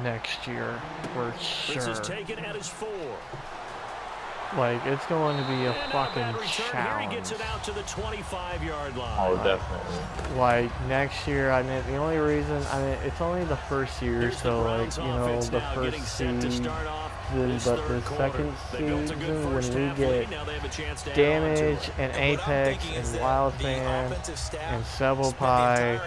next year for sure. This is taken at his 4. Like, it's going to be a fucking challenge. Here he gets it out to the 25-yard line. Oh, definitely. Like, next year, I mean, the only reason, I mean, it's only the first year, so, like, you know, the first season, but the second season, when we get Damage and Apex and Wild Fan and Several Pie,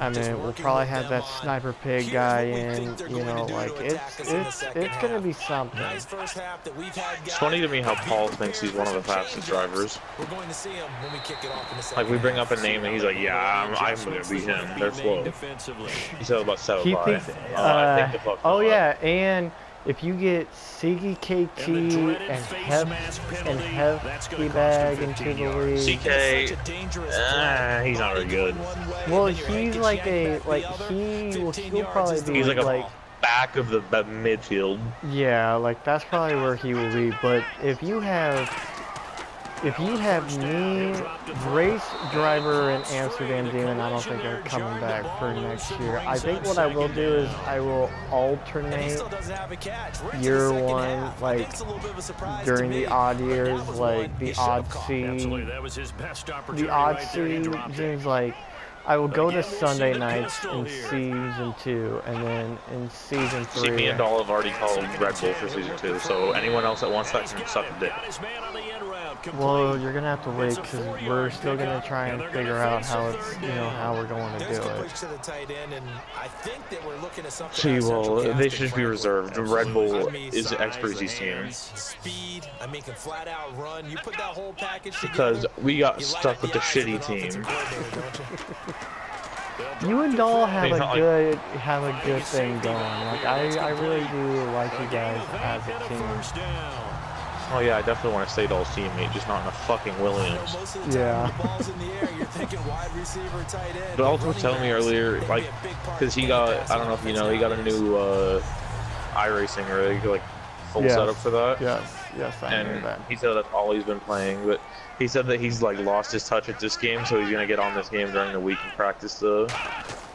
I mean, we'll probably have that Sniper Pig guy in, you know, like, it's going to be something. It's funny to me how Paul thinks he's one of the fastest drivers. Like, we bring up a name and he's like, yeah, I'm going to beat him. They're slow. He said about Several Pie. Oh, yeah, and if you get Siggy KT and Hefty Bag into the league, CK, he's not very good. well, he's like he'll probably be he's like a back of the midfield. Yeah, like that's probably where he will be. But if you have me, Race Driver, and Amsterdam Demon, I don't think are coming back for next year. I think what I will do is I will alternate year one, like during the odd years, like the odd seasons, like I will go to Sunday nights in season 2, and then in season 3. See, me and Doll have already called Red Bull for season 2, so anyone else that wants that can suck a dick. Well, you're gonna have to wait because we're still gonna try and figure out how it's, you know, how we're going to do it. See, well, they should just be reserved. Red Bull is X-Breezy's team. Because we got stuck with the shitty team. You and Doll have a good thing going. Like I really do like you guys as a team. Oh yeah, I definitely want to stay Doll's teammate, just not in a fucking Williams. Yeah. But also was telling me earlier, like, because he got, I don't know if you know, he got a new iRacing rig, like, full setup for that. Yes, I know that. He said that's all he's been playing, but he said that he's, like, lost his touch at this game, so he's going to get on this game during the week and practice the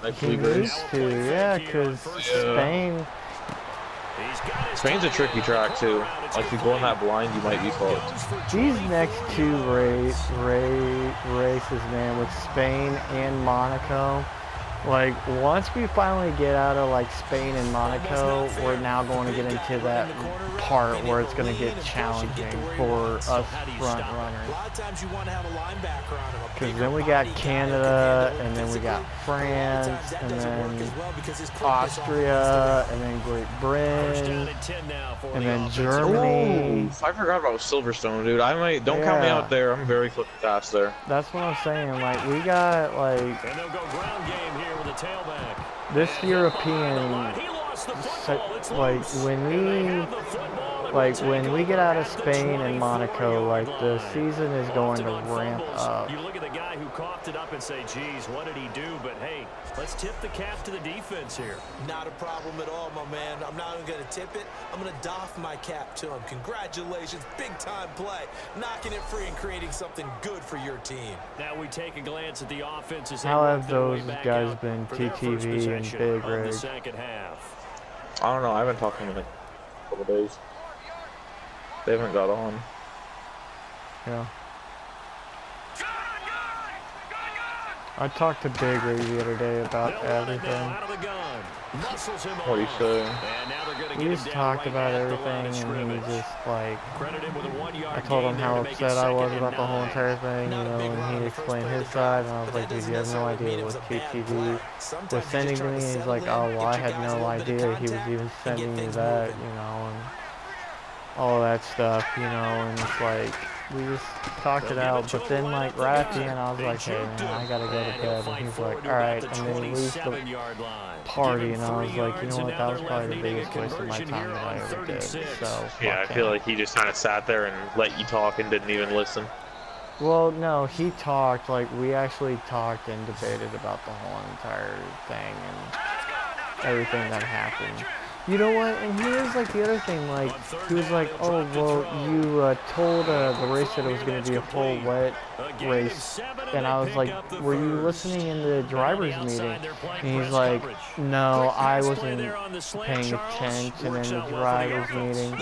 next week race. Yeah, because Spain's a tricky track too. Like if you go on that blind, you might be fucked. These next 2 races, man, with Spain and Monaco, like once we finally get out of like Spain and Monaco, we're now going to get into that part where it's going to get challenging for us front runners. Because then we got Canada, and then we got France, and then Austria, and then Great Britain, and then Germany. Ooh, I forgot about Silverstone, dude. Don't count me out there. I'm very flipping fast there. That's what I'm saying. Like we got like this European, like when we get out of Spain and Monaco, like the season is going to ramp up. You look at the guy who coughed it up and say, geez, what did he do? But hey, let's tip the cap to the defense here. Not a problem at all, my man. I'm not even going to tip it. I'm going to doff my cap to him. Congratulations, big time play. Knocking it free and creating something good for your team. Now we take a glance at the offense. How have those guys been, TTV and Big Rig? I don't know. I haven't talked to them in a couple days. They haven't got on. Yeah. I talked to Big Rig the other day about everything. What do you say? We just talked about everything, and he was just like, I told him how upset I was about the whole entire thing, you know, and he explained his side, and I was like, dude, you have no idea what KTV was sending to me, and he's like, oh, well, I had no idea he was even sending me that, you know, and all that stuff, you know, and it's like, we just talked it out, but then like right at the end I was like, hey man, I gotta go to bed, and he's like, alright, and then he leaves the party, and I was like, you know what, that was probably the biggest waste of my time that I ever did, so yeah, I feel like he just kind of sat there and let you talk and didn't even listen. Well, no, he talked, like we actually talked and debated about the whole entire thing and everything that happened. You know what? And here's like the other thing. Like he was like, "Oh well, you told the race that it was going to be a full wet race," and I was like, "Were you listening in the drivers' meeting?" And he's like, "No, I wasn't paying attention in the drivers' meeting."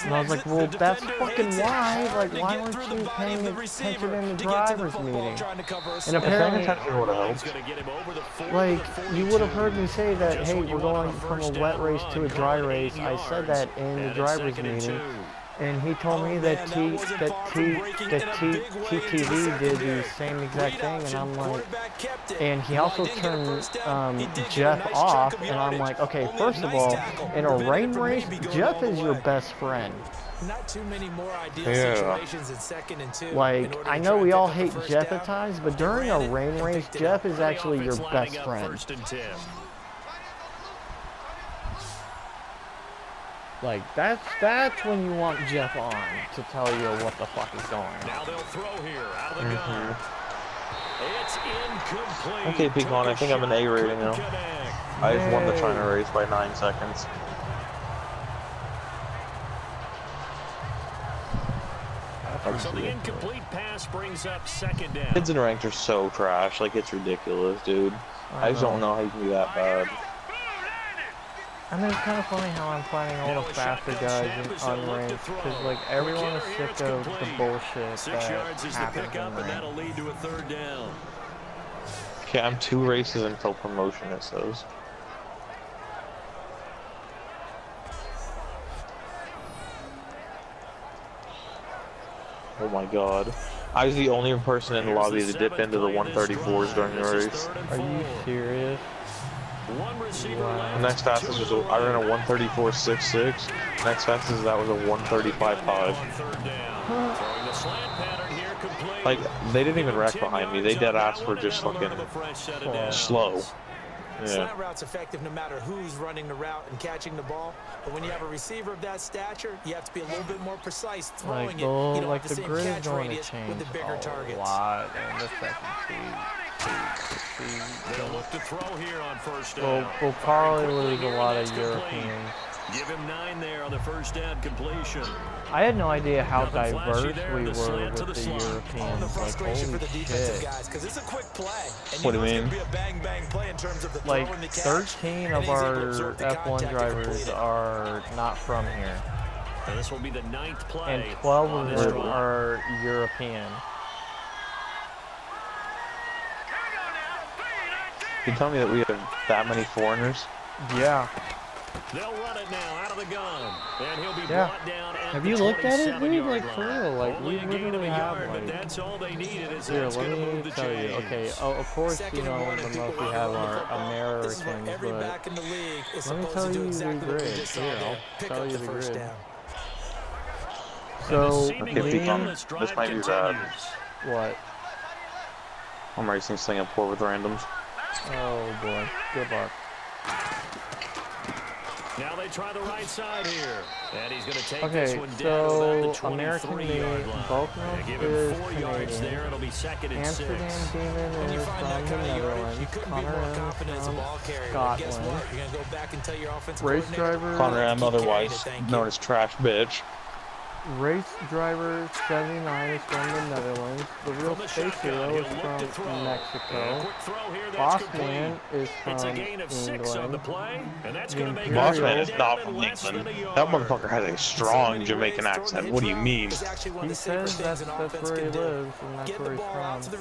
And I was like, "Well, that's fucking why. Like, why weren't you paying attention in the drivers' meeting?" And apparently, like, you would have heard me say that, "Hey, we're going from a wet race to a dry race." I said that in the drivers' meeting, and he told me that TTV did the same exact thing, and I'm like, and he also turned Jeff off, and I'm like, okay, first of all, in a rain race, Jeff is your best friend. Not too many more ideal situations in 2nd and 2. Like, I know we all hate Jeff at times, but during a rain race, Jeff is actually your best friend. Like, that's when you want Jeff on to tell you what the fuck is going on. Now they'll throw here out of the gun. It's incomplete. Okay, Pecan, I think I'm an A rating now. I just won the China race by 9 seconds. So the incomplete pass brings up 2nd down. Kids in ranked are so trash. Like, it's ridiculous, dude. I just don't know how you can be that bad. I mean, it's kind of funny how I'm finding all the faster guys in unranked, because like everyone is sick of the bullshit that happens in ranked. That'll lead to a 3rd down. Okay, I'm 2 races until promotion, it says. Oh my god. I was the only person in the lobby to dip into the 134s during the race. Are you serious? Wow. The next fastest was I ran a 134.66. Next fastest that was a 135.5. Like, they didn't even wreck behind me. They dead ass were just fucking slow. Slant route's effective no matter who's running the route and catching the ball, but when you have a receiver of that stature, you have to be a little bit more precise throwing it. You don't have the same catch radius with the bigger targets. Lot in the second They'll look to throw here on 1st down. We'll probably lose a lot of Europeans. Give him 9 there on the 1st down completion. I had no idea how diverse we were with the Europeans. Like, holy shit. What do you mean? Like, 13 of our F1 drivers are not from here. And this will be the 9th play. And 12 of them are European. You tell me that we have that many foreigners? Yeah. They'll run it now out of the gun. And he'll be brought down at have you looked at it, dude? Like, for real. Like, we literally have, like... That's all they needed is here, let me tell you. Okay, of course, you know, the most we have are Americans, but... Let me tell you the grid. Here, I'll tell you the grid. So, this might be bad. What? I'm racing Singapore with randoms. Oh boy, good luck. Now they try the right side here. And he's going to take this one down about the American 23-yard line. Baltimore Give him is 4 yards Canadian. there. It'll be 2nd and 6. Amsterdam Demon is from the Netherlands. Connor M from Scotland. Race driver. Connor M, otherwise known as Trash Bitch. Race driver 79 is from the Netherlands. The real space hero is from Mexico. Bossman is from England. Bossman is not from England. That motherfucker has a strong Jamaican accent. What do you mean? He says that's where he lives and that's where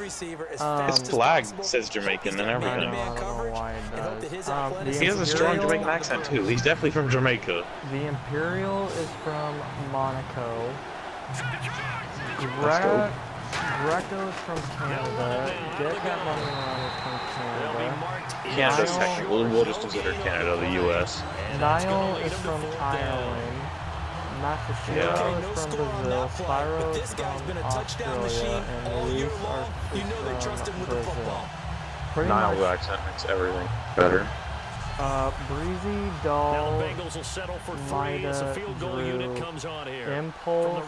he's from. His flag says Jamaican and everything. I don't know why it does. He has a strong Jamaican accent too. He's definitely from Jamaica. The Imperial is from Monaco. Greco is from Canada. Get that money on is from Canada. Canada's technically, we'll just consider Canada the U.S. Niall is from Ireland. Masashiro is from Brazil. Spyro is from Australia. And Luis is from Brazil. Pretty Niall's much. accent makes everything better. Breezy, Doll, Mida, Drew, Impulse,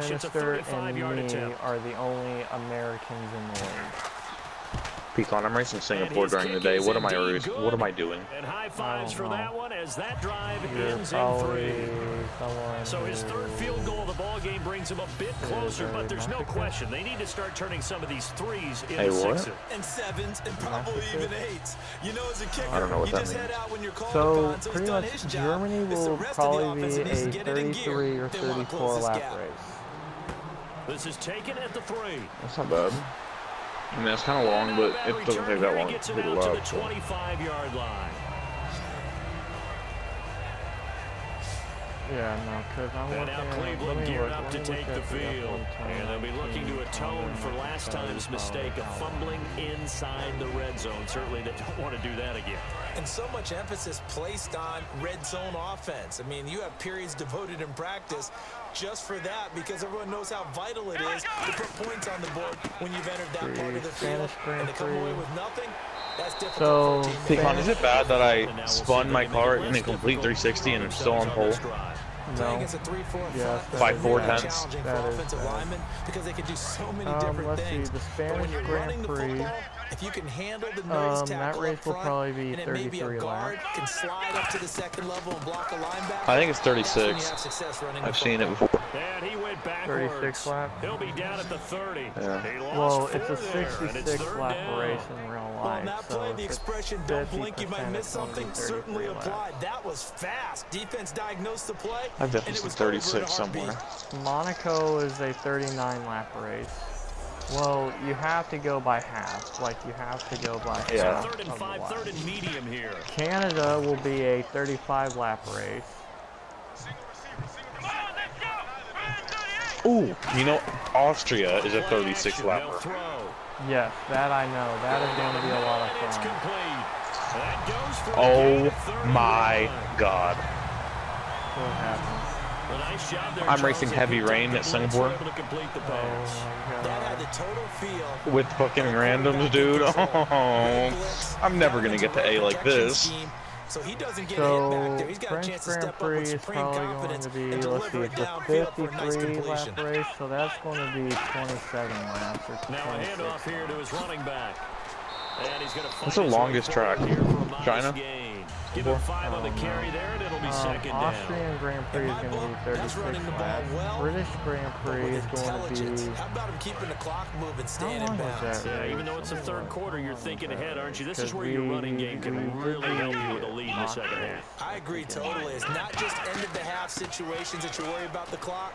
Sinister, and me are the only Americans in the league. Pecan, I'm racing Singapore during the day. What am I doing? And high fives for that one as that drive ends in 3. So his third field goal of the ball game brings him a bit closer, but there's no question they need to start turning some of these threes into sixes. And sevens and probably even 8s. You know, as a kicker, I don't know what you that just means. head out when you're called So upon, pretty much Germany will probably be a 33 or 34 lap race. This is taken at the 3. That's not bad. I mean, it's kind of long, but it doesn't take that long to get hit a him out to lap. the 25-yard line. Yeah, no, because I'm And looking now at, Cleveland geared up to take the at field. And they'll be looking to atone for F1 last time's mistake of fumbling inside the red zone. Certainly they don't want to do that again. And so much emphasis placed on red zone offense. I mean, you have periods devoted in practice just for that because everyone knows how vital it is to put points on the board when you've entered that part of the field. And to come away with nothing, that's difficult for a team. Pecan, is it bad that I spun my car in a complete 360 and I'm still on pole? No. It's a 3-4 Yes, By 4 tenths. challenging for offensive linemen because they can do so many different let's things. see, the But when Spanish you're Grand running the Prix, football, if you can handle the nose that tackle race up will front, probably be and it may be a 33 guard laps. can slide up to the second level and block a linebacker. I think it's That's when you 36. have success running the I've seen it football. before. And he went backwards. 36 lap? He'll be down at the 30. Yeah. He lost Well, it's a 4 there, and it's 66 third lap down. race in real Well, life. in that So play, if the it's expression, don't blink, you 50%, might miss it's gonna be something, certainly 33 laps. applied. That was fast. Defense diagnosed the play, I've and definitely it seen was over in a 36 heartbeat. somewhere. Monaco is a 39 lap race. Well, you have to go by half. Like, you have to go by Yeah. half Third and of the 5, lap. third and medium here. Canada will be a 35 lap race. Ooh, you know, Austria is a Play 36 action, they'll lapper. throw. Yes, that I know. That is going to be a lot of And it's fun. complete. That goes for a gain Oh of 30 my yards. god. What happened? A nice job there, I'm Charles. racing They heavy picked up rain the at blitz, Singapore. were able to complete the Oh pass. my That had god. the total feel. With fucking randoms, dude. Oh, I'm never gonna get to A like this. So he doesn't get hit So, back there. He's got a French chance to Grand step up Prix with is supreme probably going confidence to be, and let's see, deliver it it's a downfield for a nice 53 completion. lap race, so that's going to be 27 laps or Now a 26. handoff here to his running back. And he's going to What's the longest track? China? Give him 5 on the carry there, and it'll be second down. Austrian Grand Prix is going to be 36 laps. British Grand Prix is going to be... How about him keeping the clock moving, staying How in long was bounds? that? Yeah, even though it's the third quarter, you're thinking ahead, aren't you? This is where your Because running game can we really did help you with a the lead in the mock second race. half. I agree totally. It's not just end of the half situations that you worry about the clock.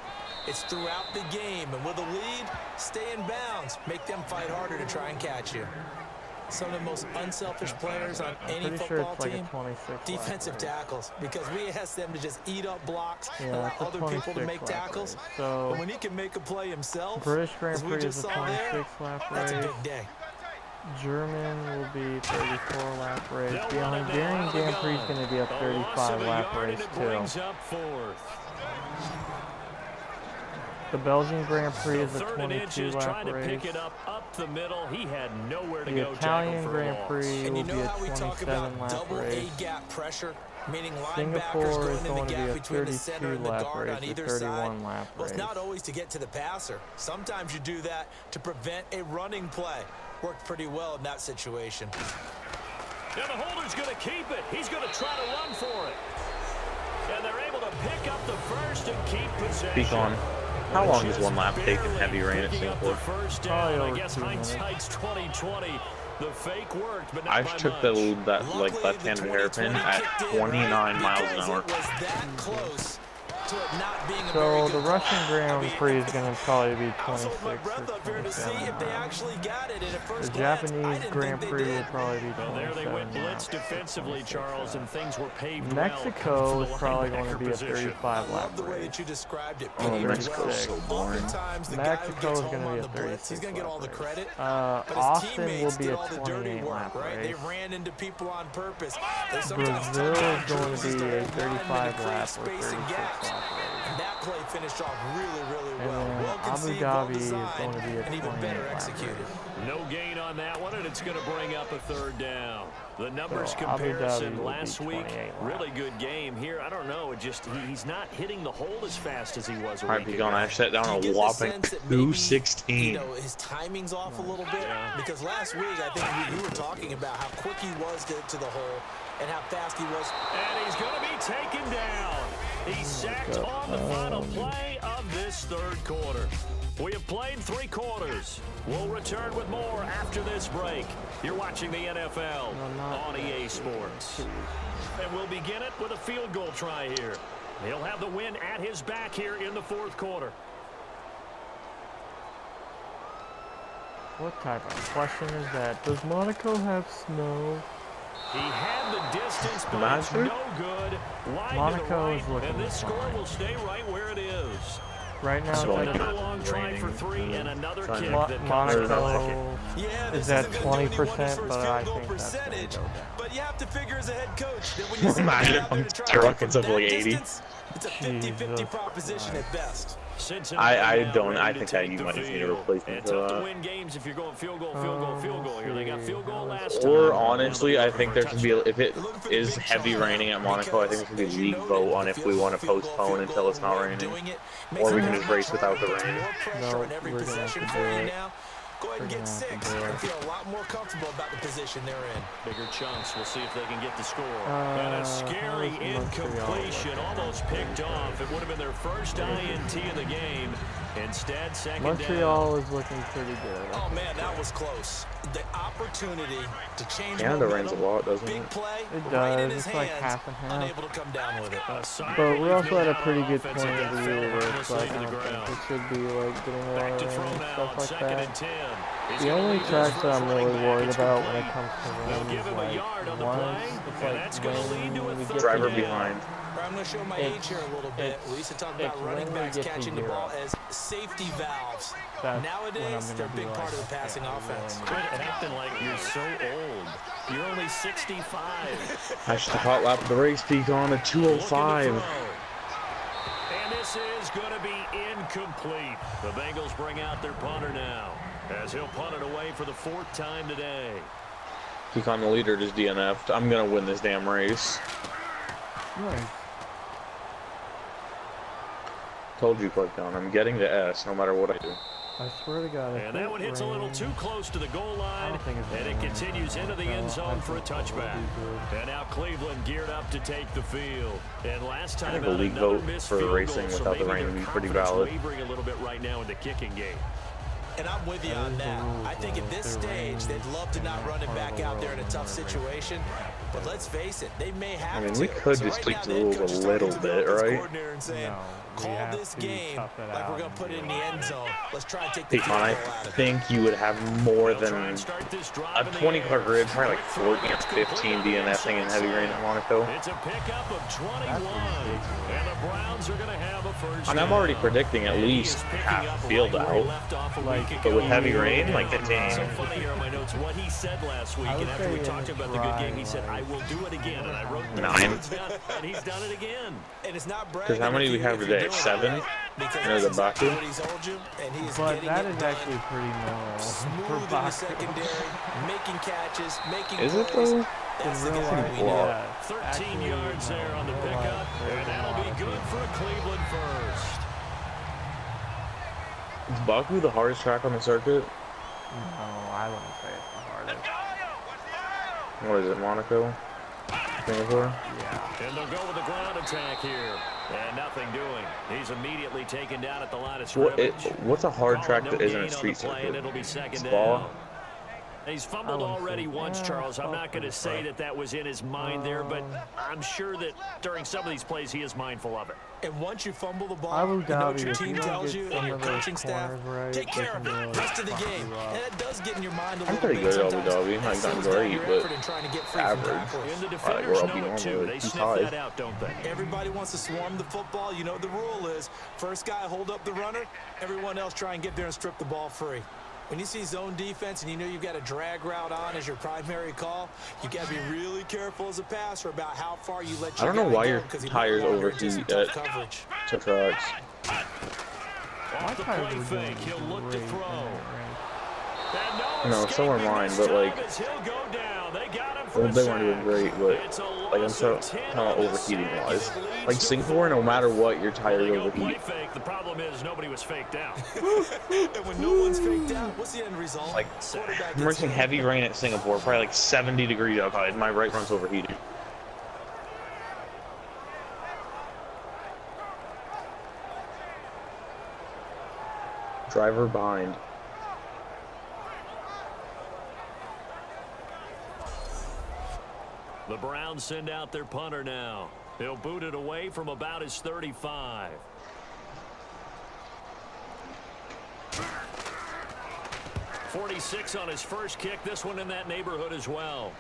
It's throughout the game. And with a lead, stay in bounds. Make them fight harder to try and catch you. Some of the most unselfish players on any Pretty sure football it's like team, a 26 lap defensive race. tackles, because we ask them to just eat up blocks, Yeah, allow it's a other people to 26 make lap tackles. race. So, But when he can make a play himself, British Grand as we Prix just is a saw there, 26 lap that's a race. big day. German will be 34 lap race. They'll The run it now Hungarian out of the Grand Prix is gun. going to be a A loss of 35 a lap yard, and race it too. brings up 4th. The Belgian Grand Prix is a Third and 22 inches, lap trying to race. pick it up the middle. He had nowhere to The go. Italian Tackled for a Grand loss. Prix And will you be know a how we talk 27 about lap double race. A-gap pressure, meaning linebackers Singapore is going in the going to be gap a between the center 32 and the lap guard on race, a either side. 31 lap Well, it's race. not always to get to the passer. Sometimes you do that to prevent a running play. Worked pretty well in that situation. Now the holder's going to keep it. He's going to try to run for it. And they're able to pick up the first and keep possession. Pecan, how long does one lap take in heavy rain at Picking up the Singapore? first Probably down. I over guess 2 minutes. hindsight's 20/20. The fake worked, but not I by took much. that Luckily, the left-handed hairpin 2020 at kicked in, 29 miles an because hour. it was that close to it not being a very So good the Russian call. Grand I mean, Prix is going to probably be I was 26 holding my breath or up here to see 27 if they laps. actually got it. And at The first glance, I Japanese didn't Grand think Prix they will did. probably be Well, there they 27 went blitz laps or defensively, 26 Charles, and laps. things were paved Mexico well is probably going to for the be a linebacker position. 35 I lap love the way race. that you described it. Oh, Pete, Mexico's well. so boring. Oftentimes, the Mexico guy who gets is going home to on be the a blitz, he's 36 going to get lap all the race. credit. But his Austin will teammates be did a all the dirty 28 work, lap right? They race. ran into people on purpose. They sometimes Brazil tucked is in going to jerseys be to a hold linemen 35 to create lap or space and 36 gaps. lap And that play finished off really well. And Well Abu conceived, Dhabi well is designed, going to be a and even 28 better lap executed. race. No gain on that one, and it's going to bring up a third down. The numbers So Abu Dhabi comparison will last be week, 28 really good game here. I don't know, he's not hitting the hole as fast as he was a All right, week he's going to set down a whopping 216. You know, his timing's off a little bit because last week I think we were talking about how quick he was to the hole and how fast he was. And he's going to be taken down. He's sacked on the final play of this third quarter. We have played 3 quarters. We'll return with more after this break. You're watching the NFL on EA Sports. And we'll begin it with a field goal try here. He'll have the win at his back here in the fourth quarter. What type of question is that? Does Monaco have snow? He had the distance, but it's Imagine. no good. Wide Monaco to the right, is looking and this score fine. will stay right where it is. Right now, So it's another like long try for 3 and another kick that comes Monaco Yeah, is at 20%, but I think that's going to go down. But you have to figure as a head coach that when you send Imagine it out there if to try Truck to gets up to like that 80. distance, it's a 50-50 proposition at best. I think that you might just need a replacement It's for tough to that. win games if you're going field goal here. They got field goal last Or time. honestly, I think there should be, if it is heavy raining at Monaco, I think there should be a league vote on if we want to postpone until it's not raining. Or we can just race without the rain. No, we're going to have to do it. Go ahead and get 6 and feel a lot more comfortable about the position they're in. Bigger chunks. We'll see if they can get the score. And a scary incompletion, almost picked off. It would have been their first INT of the game. Instead, second Montreal down. is looking pretty good. Oh, man, that was close. The opportunity to change Yeah, the rains a momentum, lot, doesn't big it? play, It right in does. his It's like hands, half and half. unable to come down with it. But we're also at a pretty good point of the year where it's like, I don't think it should be like getting a lot Back of to rain throw and now stuff on like 2nd and that. 10. The only tracks that I'm really worried about when it comes to They'll rain give is him a like, yard on the once play, it's and like that's going to lead to a when we third get Driver to behind. I'm going to show my It's- age here a little bit. We used to talk about it's running when we backs get to catching the zero. ball as safety valves. That's when I'm Nowadays, gonna they're a be big part like, of the passing okay, I offense. really Quit acting like you're so old. You're only 65. That's the hot lap of the race peak on a 205. And this is going to be incomplete. The Bengals bring out their punter now, as he'll punt it away for the 4th time today. Peak on the leader just DNF'd. I'm going to win this damn race. Nice. Told you, Click Down. I'm getting the S no matter what I do. I swear to God. And that one hits a little too close to the goal line, and it continues into the end zone for a touchback. And now Cleveland geared up to take the field. And last time, I think a league vote for racing without the rain would be pretty valid. Wavering a little bit right now in the kicking game. And I'm with you on that. I think at this stage, they'd love to not run it back out there in a tough situation. But let's face it, they may have to. I mean, we could just tweak the rules a little bit, right? Call this game like we're going to put it in the end zone. Let's try and take the Peak on, I think you would have more than a 20-car grid, probably like 14 or 15 DNFing in heavy rain in Monaco. It's a pickup of 21, and the Browns are going to have a first And I'm already predicting at least half the field out. But with heavy rain, like the So team. funny here on my notes what he said last week, and after we talked about the good game, he said, "I will do it again," and I wrote 9. and he's done it again. And it's not Because how many do we have today? 7? And there's a Baku. But that is actually pretty normal for Smooth in the Baku. secondary, making catches, making Is it plays. though? That's the In real guy life, we need. yeah. 13 Actually, yards there on the in real pickup, life, there's and a that'll lot be of good people. for a Cleveland first. Is Baku the hardest track on the circuit? No, I wouldn't say it's the hardest. What is it, Monaco? Singapore? Yeah. And they'll go with the ground attack here. And nothing doing. He's immediately taken down at the line of scrimmage. What's a hard track No that isn't a gain on street the play, and circuit? it'll be second Spa? down. He's fumbled already once, Charles. I'm not going to say that was in his mind there, but I'm sure that during some of these plays he is mindful of it. And once you fumble the ball, Abu you know what Dhabi, your if team you don't tells get you some and your of those coaching staff, corners right, take care of they can it really rest of the fuck game. you up. And that does get in your mind a I'm little pretty bit good at Abu sometimes. Dhabi. That Not slows done down great, your but effort in trying to get free from average. tackles. And the Alright, defenders where I'll know be it normal, too. They he's sniff high. that out, don't they? Everybody wants to swarm the football. You know what the rule is. First guy hold up the runner. Everyone else try and get there and strip the ball free. When you see zone defense and you know you've got a drag route on as your primary call, you got to be really careful as a passer about how far you let your I don't know why your tires overheat at coverage. to trucks. Off the play fake, he'll look to throw. No, so are mine, but like, well, they weren't doing great, but like I'm so kind of overheating wise. Like Singapore, no matter what, your tires overheat. The problem is nobody was faked out. And when no one's faked out, what's the end result? Like, I'm racing heavy rain at Singapore, probably like 70 degrees outside. My right front's overheating. Driver behind. The Browns send out their punter now. He'll boot it away from about his 35. .46 on his first kick. This one in that neighborhood as well.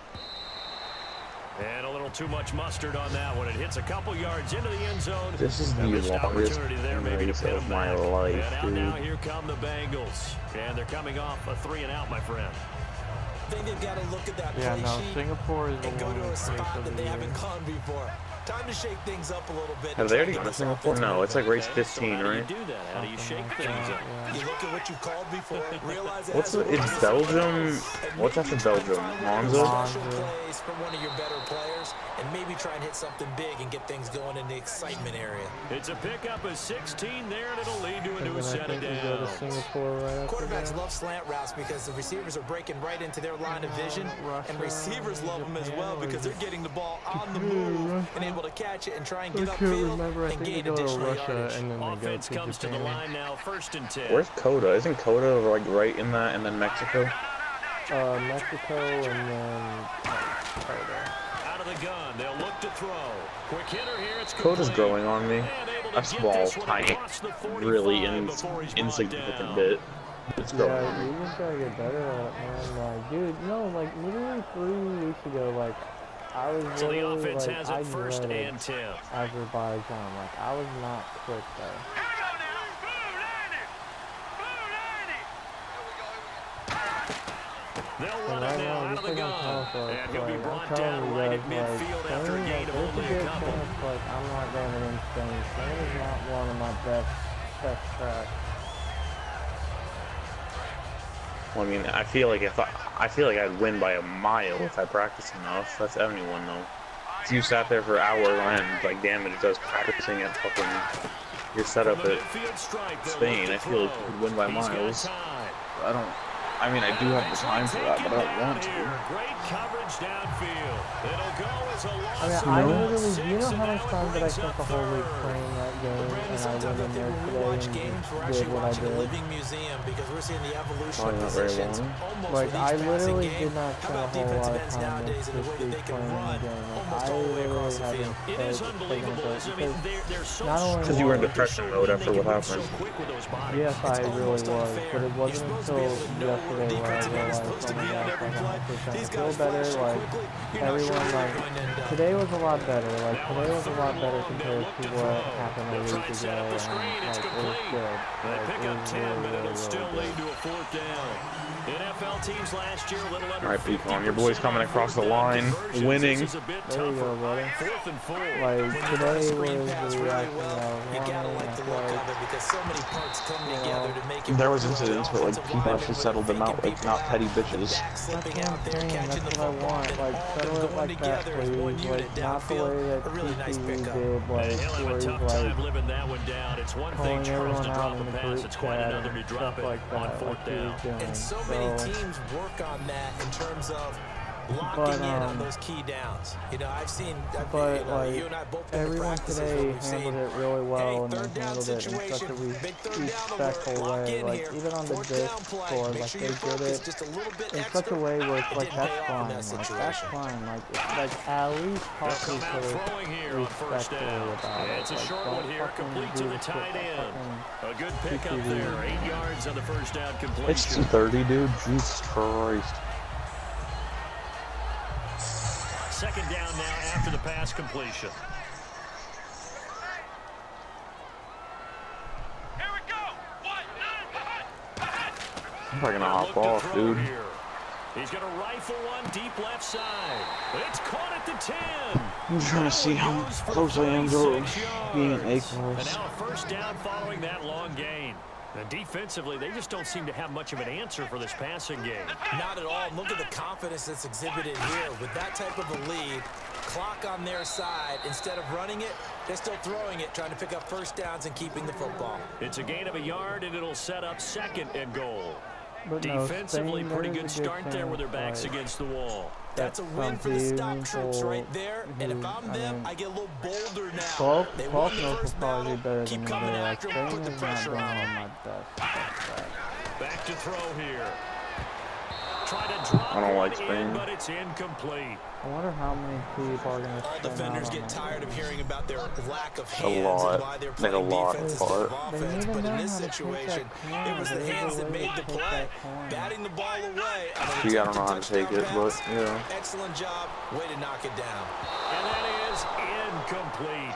And a little too much mustard on that one. It hits a couple yards into the end zone. This is the longest race of my life, dude. Now here come the Bengals. And they're coming off a 3-and-out, my friend. I think they've got to look at that play sheet Singapore is and go to a spot that they haven't gone before. Time to shake things up a little bit. Have they already gone to Singapore? No, it's like race 15, right? How do you shake things up? You look at what you called before, realize What's it's Belgium? What's after Belgium? Monza? Special plays for one of your better players, and maybe try and hit something big and get things going in the excitement area. It's a pickup of 16 there, and it'll lead to a new set of downs. Quarterbacks love slant routes because the receivers are breaking right into their line of vision, and receivers love them as well because they're getting the ball on the move and able to catch it and try and get upfield and gain additional yardage. Offense comes to the line now, 1st and 10. Where's Coda? Isn't Coda like right in that, and then Mexico? Mexico and then Coda. Out of the gun, they'll look to throw. Quick hitter here. It's Coda's growing on me. A small, tiny, really insignificant bit. It's growing on me. You just gotta get better at it, man. Like, dude, no, like literally 3 weeks ago, like I was so the literally, offense like, has it 1st and 10. Azerbaijan, like I was not quick there. They'll run it now out of the gun. And he'll be brought down right at midfield after a gain of only a couple. Like, I'm not going to insane. Spain is not one of my best tracks. Well, I mean, I feel like I'd win by a mile if I practiced enough. That's anyone though. If you sat there for hours on end, like damage does practicing at fucking your setup at Spain, I feel like you could win by miles. I mean, I do have the time for that, but I don't want to. Great coverage downfield. It'll go as a I literally, you know how much time that I spent the whole week playing that game, and I went in there today and did what I did. Living museum because we're seeing the evolution Probably of not very positions. long. Like, I literally did not spend a whole lot of time this week playing the game. Like, I literally haven't taken a break because not only Because you were in depression mode after what happened. yes, I really was, but it wasn't until yesterday where I realized, oh my gosh, like, I'm actually trying to feel better. Like, everyone, like, today was a lot better. Like, today was a lot better compared to what happened a week ago, and, like, it was good. Like, pick it up was 10, really, but it'll really, still really lead good. to a 4th down. NFL teams last year, a little under Alright, Pecan, your boy's coming across the line, winning. There you go, buddy. 4th and 4. Like, today was the reaction I was You wanting. gotta like the look of it because so many parts come together to make it. There was incidents where like people actually settled them out, like not petty bitches. That's what I'm saying, that's what I want. Like, settle it like that, please. Like, not the way that TCU did, like, He'll have where a he's tough like, time living that one down. It's one thing, calling Charles, to everyone drop out a in the pass. group It's quite chat another to and drop stuff it like on that, 4th like he down. was doing. And so many teams work on that in terms of locking in on those key downs. You know, I've seen, But, you know, like, you and I both been to everyone practices where today we've seen, handled it really well, and third they down handled it in such a situation, big third down alert, respectful lock way. in Like, here, even on the 4th down play, Discord, make like, sure they you did focus it just a little bit in extra. such a way where it's It like, didn't that's pay off in fine. that Like, situation. that's fine. Like, at least talk to They'll each come out other throwing here on 1st respectfully down. about it. It's a Like, short don't one here, fucking complete do to the this shit tight like end. fucking A good pickup TCU. there, 8 yards on the 1st down completion. It's 2:30, dude. Jesus Christ. 2nd down now after the pass completion. I'm probably gonna hop off, dude. Here. He's going to rifle one deep left side. It's caught at the 10. I'm trying to see how close I am to being an A-class. And now a first down following that long gain. And defensively, they just don't seem to have much of an answer for this passing game. Not at all. Look at the confidence that's exhibited here. With that type of a lead, clock on their side, instead of running it, they're still throwing it, trying to pick up first downs and keeping the football. It's a gain of a yard, and it'll set up 2nd and goal. But Defensively, no, pretty good start there with their backs against the wall. That's a win for the stop troops right there. And if I'm them, I get a little bolder now. They won the first battle. Keep coming after them, put the pressure on them. Back to throw here. Try to drop I don't like it Spain, but it's incomplete. I wonder how many people are going to All defenders get tired of hearing about their lack of a hands lot. and why they're Like a playing lot defense of instead of part. offense. But in this situation, it was the hands that made the play. Batting the ball away. See, I don't know how to take it, but yeah. Excellent job. Way to knock it down. And that is incomplete.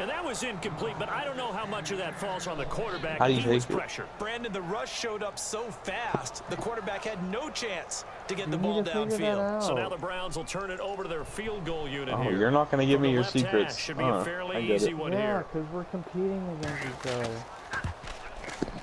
And that was incomplete, but I don't know how much of that falls on the quarterback. How do you He was take it? pressure. Brandon, the rush showed up so fast, the quarterback had no chance to get the ball downfield. So now the Browns will turn it over to their field goal unit Oh, here. you're not going to give From me the your left hash, secrets. Should be a fairly I get easy it. one Yeah, here. because we're competing against each other.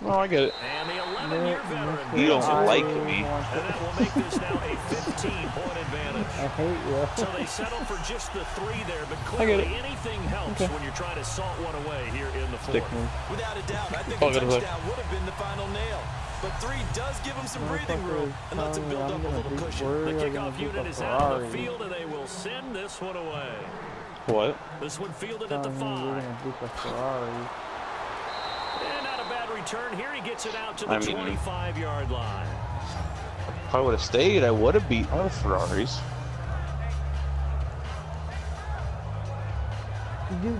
Oh, I get it. And the 11-year veteran. You don't goes like in. me. And that will make this now a 15-point advantage. I hate you. So they settle for just the 3 there, but I get clearly it. anything helps when you're trying to salt one away here in the 4th. Stick me. Without a doubt, I think Oh, a good look. touchdown would have been the final nail. But 3 does give them some breathing room and lets them build up a little cushion. The kickoff unit is out on the field, and they will send this one away. What? This one fielded at the 5. And not a bad return. Here he gets it out to the 25-yard line. If I would have stayed, I would have beat all the Ferraris. Dude,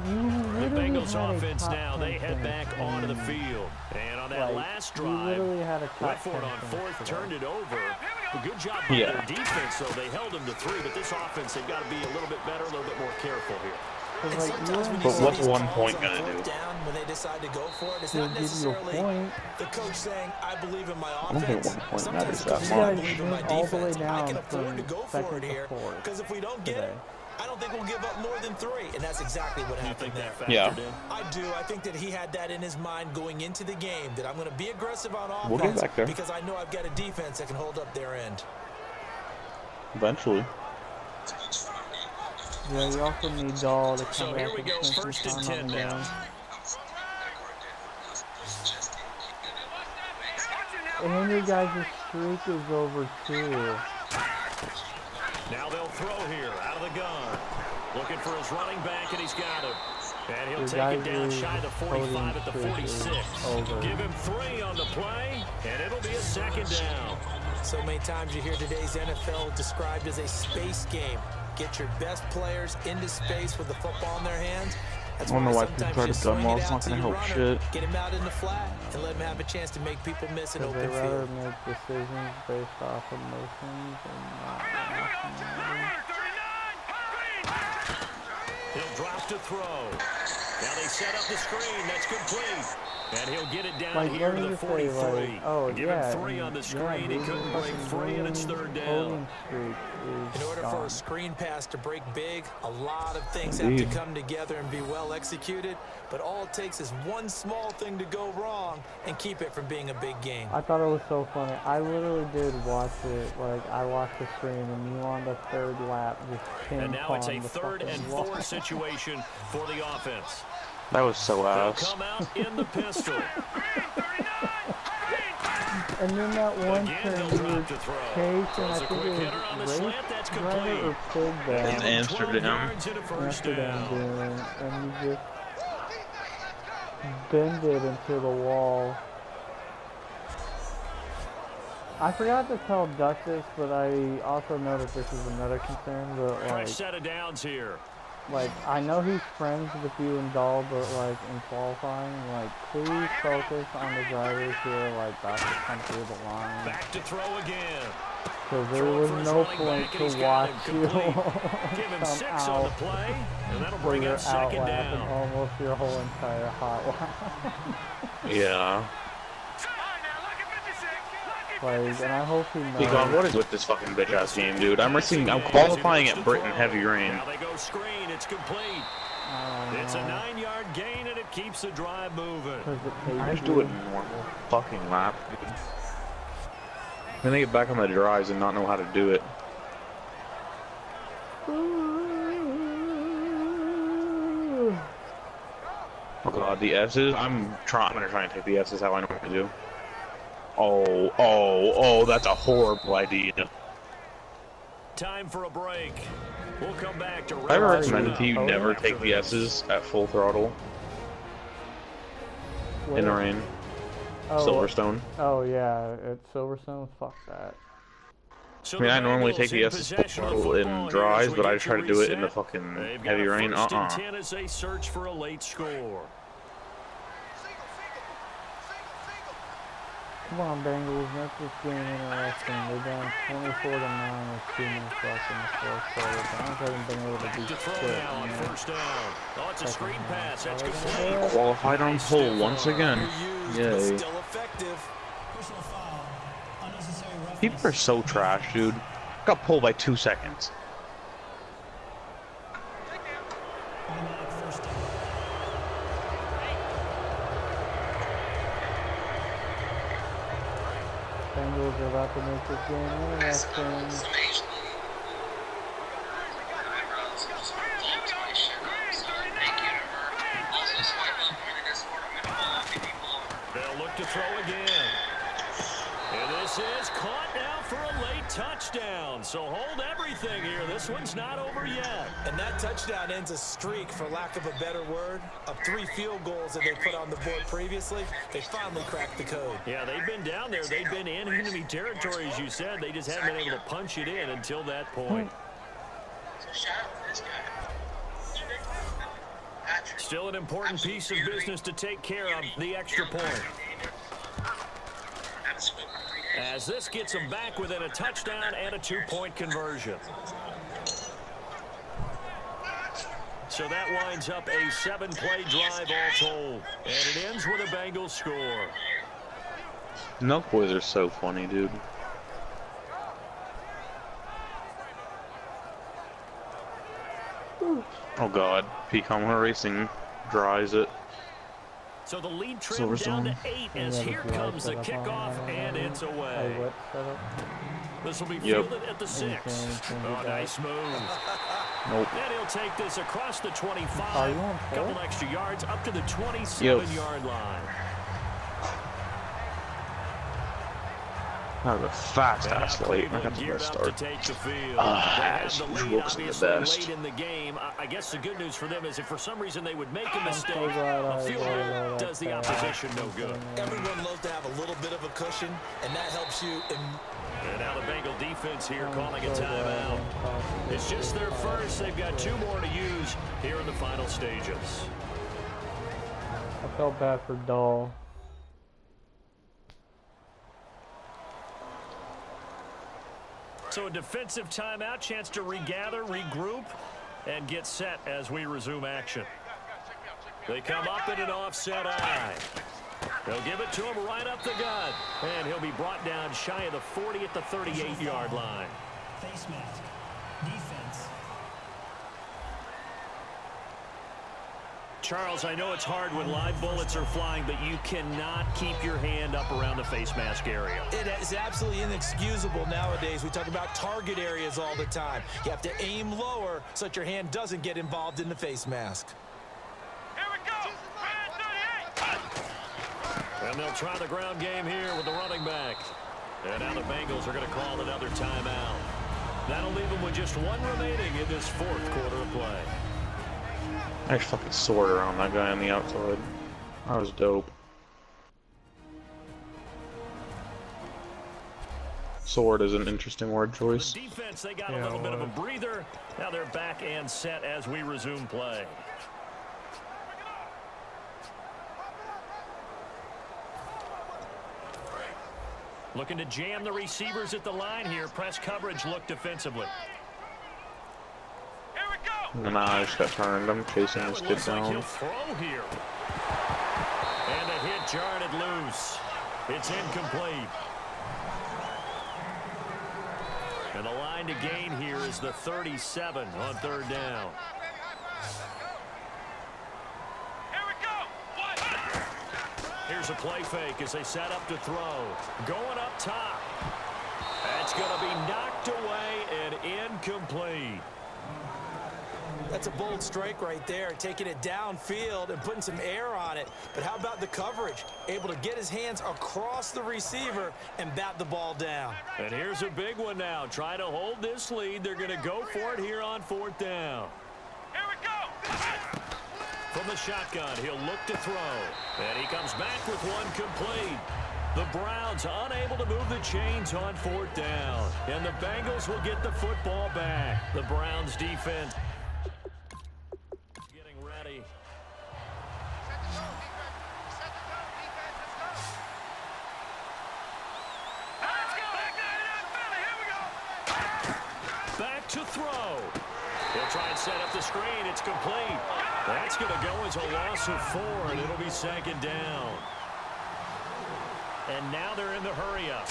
The Bengals offense now, they head back onto the field. And on that last drive, went for it on 4th, turned it over. A good job by their defense, though. They held them to 3, but this offense, they've got to be a little bit better, a little bit more careful here. But what's 1 point going to do? When they decide to go for it, it's not necessarily the coach saying, I believe in my I don't think offense. 1 point Sometimes matters the that coach much. I believe in my defense. I can afford to go for it here, because if we don't get it, I don't think we'll give up more than 3, and that's exactly what happened there. Yeah. I do. I think that he had that in his mind going into the game, that I'm going to be aggressive on We'll get offense back there. because I know I've got a defense that can hold up their end. Eventually. Yeah, you also need Dahl to come So back here we and go, spend 1st some and time 10 on the now. game. And then you guys' streak is over too. Now they'll throw here, out of the gun. Looking for his running back, and he's got him. And he'll take it down shy of the 45 at the 46. Give him 3 on the play, and it'll be a 2nd down. So many times you hear today's NFL described as a space game. Get your best players into space with the football in their hands. That's I don't know why sometimes people try to just dumb swing well. it It's out not to going to your help runner, shit. get him out in the flat, and let him have a chance to make people miss an Because they open rather field. make decisions based off emotions and not rationality. He'll drop to throw. Now they set up the screen. That's complete. And he'll get it down here to the 43. Give him 3 on the screen. He couldn't break free, and it's 3rd down. In order for a screen pass to break big, a lot of things have to come together and be well executed. But all it takes is one small thing to go wrong and keep it from being a big game. I thought it was so funny. I literally did watch it. Like, I watched the stream, and you on the 3rd lap just ping-pong. And now it's a the 3rd and fucking 4 wall. situation for the offense. That was so They'll ass. come out in the pistol. And then that one Again, turn, they'll you drop were to throw. chasing, I Throws a think quick it hitter on the was slant. That's race driver complete. or pig In bag. Give him 12 Amsterdam. yards and a first down. Amsterdam, and you just bend it into the wall. I forgot to tell Duck this, but I also know that this is another concern, but Fresh set of downs here. like, I know he's friends with you and Dahl, but like, in qualifying, like, please focus on the drivers who are like about to come through the line. Back to throw again. Because there Throwing was for his no running point back, and to he's got watch him you complete. Give him come 6 on the out play, and that'll for bring your up 2nd outlap and down. almost your whole entire hot lap. Yeah. Like, and I hope he knows. God, what is with this fucking bitch ass game, dude? I'm qualifying at Britain heavy rain. Now they go screen, it's complete. It's a 9-yard gain and it keeps the drive moving. I just do it in normal fucking lap. Then they get back on the drives and not know how to do it. Oh god, the S's. I'm gonna try and take the S's how I know what to do. Oh, that's a horrible idea. Time for a break. We'll come back to I recommend to you never take the S's at full throttle in the rain. Silverstone. Oh yeah, at Silverstone, fuck that. So I mean, I normally take the S's full throttle in dries, but I try to do it in the fucking heavy rain. 10 as they search for a late score. Come on, Bengals, make this game interesting. They're down 24-9 with 2 minutes left in the fourth quarter. The Browns haven't been able to do shit. On first down. Oh, it's a screen pass. That's complete. Qualified on pole once again. Yay. Still effective. People are so trash, dude. Got pulled by 2 seconds. Bengals are about to make this game interesting. They'll look to throw again. And this is caught now for a late touchdown. So hold everything here. This one's not over yet. And that touchdown ends a streak, for lack of a better word, of 3 field goals that they put on the board previously. They finally cracked the code. Yeah, they've been down there. They've been in enemy territory, as you said. They just haven't been able to punch it in until that point. Still an important piece of business to take care of, the extra point. As this gets them back within a touchdown and a 2-point conversion. So that winds up a 7-play drive all told. And it ends with a Bengals score. Milk boys are so funny, dude. Oh god, Pecan Racing dries it. So the lead trimmed down to 8 as here comes the kickoff, and it's away. This will be fielded at the 6. Oh, nice move. Nope. And he'll take this across the 25. A couple extra yards up to the 27-yard line. That was a fast-ass late. I got the best start. Looks the best. Late in the game. I guess the good news for them is if for some reason they would make a mistake, a field goal does the opposition no good. Everyone loves to have a little bit of a cushion, and that helps you. And now the Bengal defense here calling a timeout. It's just their first. They've got 2 more to use here in the final stages. I felt bad for Dahl. So a defensive timeout, chance to regather, regroup, and get set as we resume action. They come up in an offset eye. They'll give it to him right up the gut. And he'll be brought down shy of the 40 at the 38-yard line. Face mask. Defense. Charles, I know it's hard when live bullets are flying, but you cannot keep your hand up around the face mask area. It is absolutely inexcusable nowadays. We talk about target areas all the time. You have to aim lower so that your hand doesn't get involved in the face mask. Here we go. And they'll try the ground game here with the running back. And now the Bengals are going to call another timeout. That'll leave them with just 1 remaining in this 4th quarter of play. I fucking soared around that guy on the outside. That was dope. Sword is an interesting word choice. The defense, they got a little bit of a breather. Now they're back and set as we resume play. Looking to jam the receivers at the line here. Press coverage look defensively. And I just got turned. I'm chasing this kid down. Like he'll throw here. And a hit jarred it loose. It's incomplete. And the line to gain here is the 37 on third down. Here's a play fake as they set up to throw. Going up top. That's going to be knocked away and incomplete. That's a bold strike right there, taking it downfield and putting some air on it. But how about the coverage? Able to get his hands across the receiver and bat the ball down. And here's a big one now. Trying to hold this lead. They're going to go for it here on fourth down. Here we go. From the shotgun, he'll look to throw. And he comes back with one complete. The Browns unable to move the chains on fourth down. And the Bengals will get the football back. The Browns defense getting ready. Back to throw. He'll try and set up the screen. It's complete. That's going to go as a loss of 4, and it'll be second down. And now they're in the hurry-up.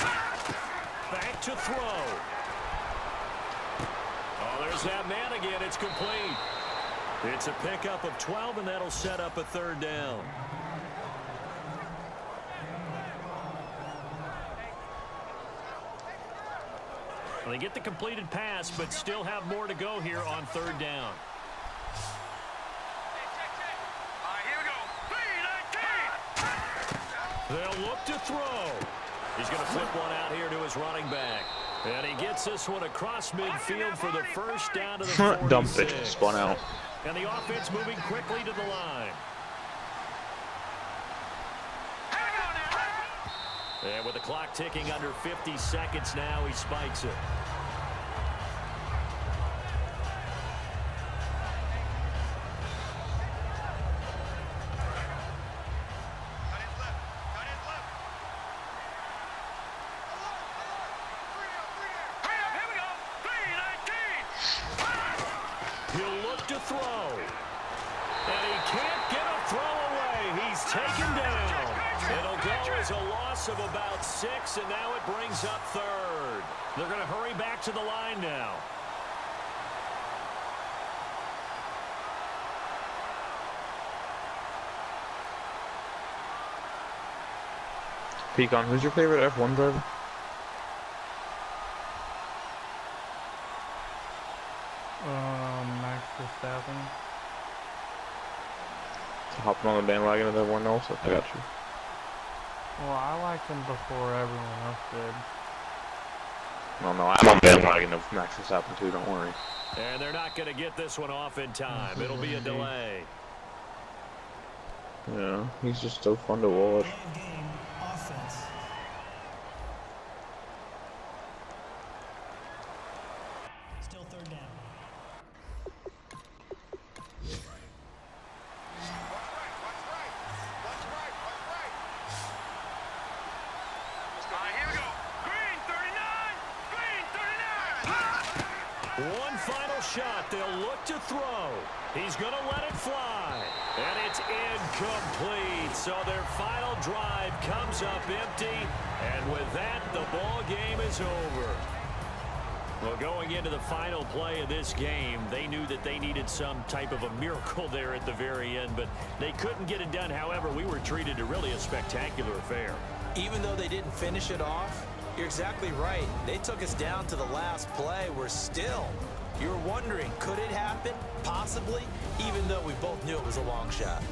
Back to throw. Oh, there's that man again. It's complete. It's a pickup of 12, and that'll set up a third down. They get the completed pass, but still have more to go here on third down. They'll look to throw. He's going to flip one out here to his running back. And he gets this one across midfield for the first down to the 46. Dumped it, spun out. And the offense moving quickly to the line. And with the clock ticking under 50 seconds now, he spikes it. He'll look to throw. And he can't get a throw away. He's taken down. It'll go as a loss of about 6, and now it brings up third. They're going to hurry back to the line now. Pecan, who's your favorite F1 driver? Max Verstappen. Hopping on the bandwagon of everyone else? I got you. Well, I liked him before everyone else did. No, I'm on the bandwagon of Max Verstappen too, don't worry. And they're not going to get this one off in time. It'll be a delay. Yeah, he's just so fun to watch. Game offense. Still third down. One final shot. They'll look to throw. He's going to let it fly. And it's incomplete. So their final drive comes up empty. And with that, the ball game is over. Well, going into the final play of this game, they knew that they needed some type of a miracle there at the very end, but they couldn't get it done. However, we were treated to really a spectacular affair. Even though they didn't finish it off, you're exactly right. They took us down to the last play. We're still, you're wondering, could it happen? Possibly, even though we both knew it was a long shot.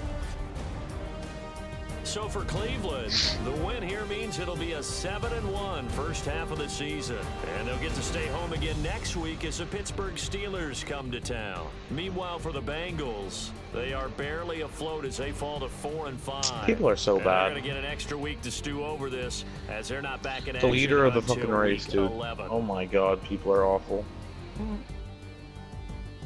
So for Cleveland, the win here means it'll be a 7-1 first half of the season. And they'll get to stay home again next week as the Pittsburgh Steelers come to town. Meanwhile, for the Bengals, they are barely afloat as they fall to 4-5. People are so bad. They're going to get an extra week to stew over this as they're not back in action. The leader of the fucking until race, week dude. 11. Oh my god, people are awful.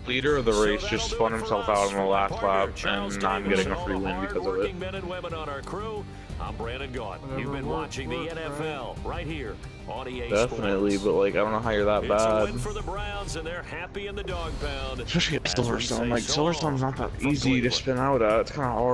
Leader of the race just spun himself out on the last lap, and I'm getting a free win because of it. Men and women on our crew. I'm Brandon Gaunt. You've been watching the NFL right here on EA Definitely, Sports. but like I don't know how you're that It's a win bad. for the Browns, and they're happy in the dog pound. Especially at As we Silverstone. say Like so long Silverstone's not that from easy to Cleveland. spin out at. It's kind of hard.